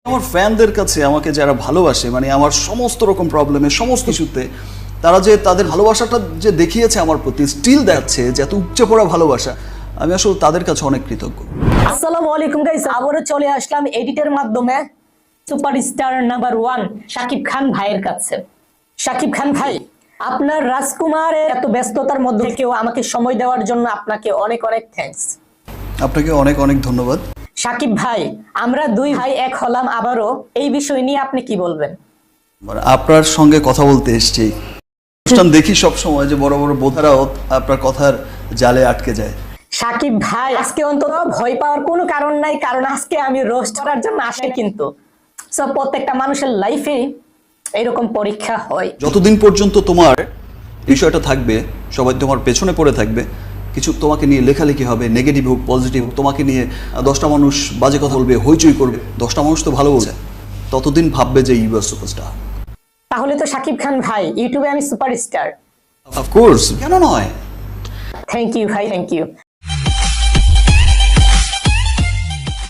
আমার ফ্যানদের কাছে আমাকে যারা ভালোবাসে, মানে আমার সমস্ত রকম প্রবলেমে, সমস্ত ইস্যুতে তারা যে তাদের ভালোবাসাটা যে দেখিয়েছে আমার প্রতি, স্টিল দেখাচ্ছে যে এত উপচে পড়া ভালোবাসা, আমি আসলে তাদের কাছে অনেক কৃতজ্ঞ। আসসালামু আলাইকুম গাইস, আবারও চলে আসলাম এডিটের মাধ্যমে সুপারস্টার নাম্বার 1 শাকিব খান ভাইয়ের কাছে। শাকিব খান ভাই, আপনার রাজকুমারের এত ব্যস্ততার মধ্যে কেউ আমাকে সময় দেওয়ার জন্য আপনাকে অনেক অনেক থ্যাঙ্কস। আপনাকে অনেক অনেক ধন্যবাদ। শাকিব ভাই, আমরা দুই ভাই এক হলাম আবারও, এই বিষয় নিয়ে আপনি কি বলবেন? মানে আপনার সঙ্গে কথা বলতে এসেছি, অনুষ্ঠান দেখি সব সময় যে বড় বড় বোধারাও আপনার কথার জালে আটকে যায়। শাকিব ভাই, আজকে অন্তত ভয় পাওয়ার কোনো কারণ নাই, কারণ আজকে আমি রোস্ট করার জন্য আসি। কিন্তু সব প্রত্যেকটা মানুষের লাইফে এরকম পরীক্ষা হয়। যতদিন পর্যন্ত তোমার বিষয়টা থাকবে, সবাই তোমার পেছনে পড়ে থাকবে, কিছু তোমাকে নিয়ে লেখালেখি হবে, নেগেটিভ হোক পজিটিভ হোক, তোমাকে নিয়ে 10টা মানুষ বাজে কথা বলবে, হইচই করবে, 10টা মানুষ তো ভালো বলছে, ততদিন ভাববে যে ইউ আর সুপারস্টার। তাহলে তো শাকিব খান ভাই, ইউটিউবে আমি সুপারস্টার। অফকোর্স, কেন নয়। থ্যাংক ইউ ভাই, থ্যাংক ইউ।